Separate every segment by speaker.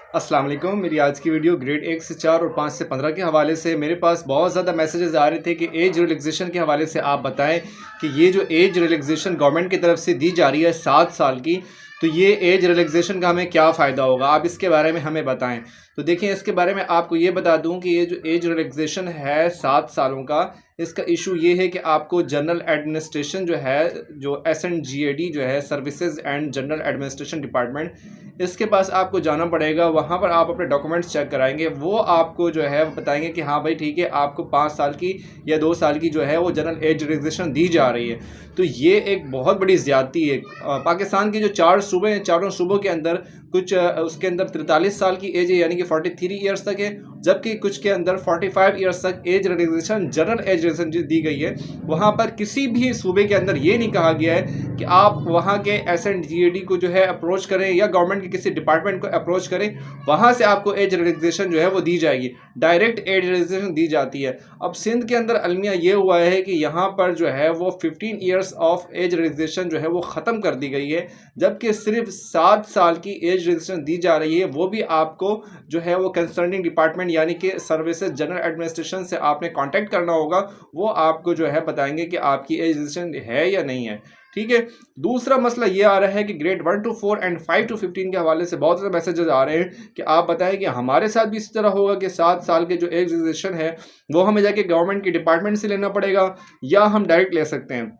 Speaker 1: अस्सलाम वालेकुम। मेरी आज की वीडियो ग्रेड 1 से 4 और 5 से 15 के हवाले से मेरे पास बहुत ज़्यादा मैसेजेस आ रहे थे कि एज रिलैक्सेशन के हवाले से आप बताएं कि ये जो एज रिलैक्सेशन गवर्नमेंट की तरफ से दी जा रही है 7 साल की, तो ये एज रिलैक्सेशन का हमें क्या फ़ायदा होगा, आप इसके बारे में हमें बताएं। तो देखिए, इसके बारे में आपको ये बता दूं कि ये जो एज रिलैक्सेशन है 7 सालों का, इसका इशू ये है कि आपको जनरल एडमिनिस्ट्रेशन जो है, जो SNGAD जो है, services and general administration department, इसके पास आपको जाना पड़ेगा। वहाँ पर आप अपने डॉक्यूमेंट्स चेक कराएंगे, वो आपको जो है बताएंगे कि हाँ भाई ठीक है, आपको 5 साल की या 2 साल की जो है वो जनरल एज रिलैक्सेशन दी जा रही है। तो ये एक बहुत बड़ी ज़्यादती है। पाकिस्तान के जो 4 सूबे हैं, चारों सूबों के अंदर कुछ उसके अंदर 43 साल की एज है, यानी कि 43 ईयर्स तक है, जबकि कुछ के अंदर 45 ईयर्स तक age relaxation, general age relaxation दी गई है। वहाँ पर किसी भी सूबे के अंदर ये नहीं कहा गया है कि आप वहाँ के SNGAD को जो है अप्रोच करें या गवर्नमेंट के किसी डिपार्टमेंट को अप्रोच करें, वहाँ से आपको एज रिलैक्सेशन जो है वो दी जाएगी। डायरेक्ट एज रिलैक्सेशन दी जाती है। अब सिंध के अंदर अलमिया ये हुआ है कि यहाँ पर जो है वो 15 ईयर्स ऑफ एज रिलैक्सेशन जो है वो ख़त्म कर दी गई है, जबकि सिर्फ 7 साल की एज रिलैक्सेशन दी जा रही है। वो भी आपको जो है वो कंसर्निंग डिपार्टमेंट यानी कि सर्विसेज जनरल एडमिनिस्ट्रेशन से आपने कांटेक्ट करना होगा। वो आपको जो है बताएंगे कि आपकी एज रिलैक्सेशन है या नहीं है। ठीक है। दूसरा मसला ये आ रहा है कि ग्रेड 1 to 4 एंड 5 to 15 के हवाले से बहुत सारे मैसेजेस आ रहे हैं कि आप बताएं कि हमारे साथ भी इस तरह होगा कि 7 साल के जो एज रिलैक्सेशन है वो हमें जाके गवर्नमेंट के डिपार्टमेंट से लेना पड़ेगा या हम डायरेक्ट ले सकते हैं।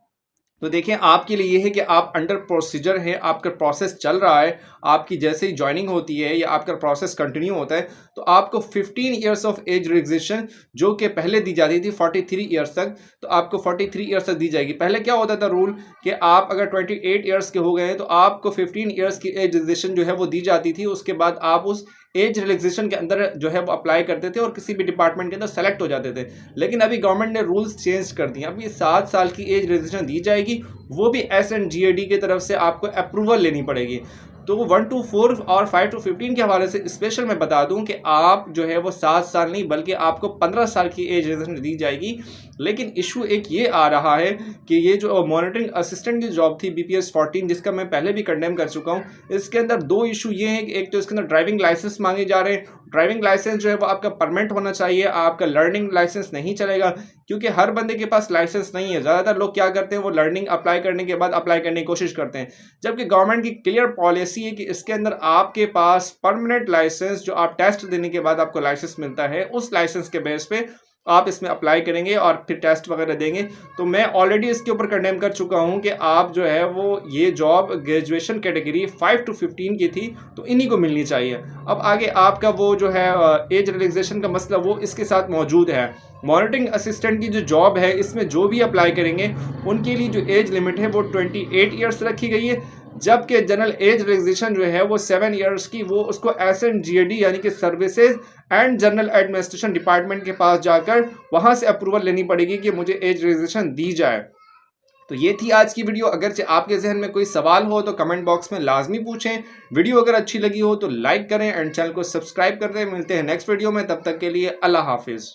Speaker 1: तो देखिए, आपके लिए ये है कि आप अंडर प्रोसीजर हैं, आपका प्रोसेस चल रहा है। आपकी जैसे ही जॉइनिंग होती है या आपका प्रोसेस कंटिन्यू होता है, तो आपको 15 ईयर्स ऑफ एज रिलैक्सेशन, जो कि पहले दी जाती थी 43 ईयर्स तक, तो आपको 43 ईयर्स तक दी जाएगी। पहले क्या होता था रूल कि आप अगर 28 ईयर्स के हो गए हैं तो आपको 15 ईयर्स की एज रिलैक्सेशन जो है वो दी जाती थी। उसके बाद आप उस एज रिलैक्सेशन के अंदर जो है वो अप्लाई करते थे और किसी भी डिपार्टमेंट के अंदर सेलेक्ट हो जाते थे। लेकिन अभी गवर्नमेंट ने रूल्स चेंज कर दिए। अभी 7 साल की एज रिलैक्सेशन दी जाएगी, वो भी SNGAD की तरफ से आपको अप्रूवल लेनी पड़ेगी। तो 1 to 4 और 5 to 15 के हवाले से स्पेशल मैं बता दूं कि आप जो है वो 7 साल नहीं बल्कि आपको 15 साल की एज रिलैक्सेशन दी जाएगी। लेकिन इशू एक ये आ रहा है कि ये जो मॉनिटरिंग असिस्टेंट की जॉब थी BPS 14, जिसका मैं पहले भी कंडेम कर चुका हूँ, इसके अंदर 2 इशू ये हैं कि एक तो इसके अंदर ड्राइविंग लाइसेंस मांगे जा रहे हैं। ड्राइविंग लाइसेंस जो है वो आपका परमानेंट होना चाहिए, आपका लर्निंग लाइसेंस नहीं चलेगा, क्योंकि हर बंदे के पास लाइसेंस नहीं है। ज़्यादातर लोग क्या करते हैं, वो लर्निंग अप्लाई करने के बाद अप्लाई करने की कोशिश करते हैं, जबकि गवर्नमेंट की क्लियर पॉलिसी है कि इसके अंदर आपके पास परमानेंट लाइसेंस, जो आप टेस्ट देने के बाद आपको लाइसेंस मिलता है, उस लाइसेंस के बेस पे आप इसमें अप्लाई करेंगे और फिर टेस्ट वगैरह देंगे। तो मैं ऑलरेडी इसके ऊपर कंडेम कर चुका हूं कि आप जो है वो ये जॉब ग्रेजुएशन कैटेगरी 5 to 15 की थी, तो इन्हीं को मिलनी चाहिए। अब आगे आपका वो जो है एज रिलैक्सेशन का मसला वो इसके साथ मौजूद है। मॉनिटरिंग असिस्टेंट की जो जॉब है, इसमें जो भी अप्लाई करेंगे उनके लिए जो एज लिमिट है वो 28 ईयर्स रखी गई है, जबकि जनरल एज रिलैक्सेशन जो है वो 7 ईयर्स की, वो उसको SNGAD यानी कि services and general administration department के पास जाकर वहां से अप्रूवल लेनी पड़ेगी कि मुझे एज रिलैक्सेशन दी जाए। तो ये थी आज की वीडियो। अगर आपके जहन में कोई सवाल हो तो कमेंट बॉक्स में लाजमी पूछें। वीडियो अगर अच्छी लगी हो तो लाइक करें एंड चैनल को सब्सक्राइब कर दें। मिलते हैं नेक्स्ट वीडियो में, तब तक के लिए अल्लाह हाफिज़।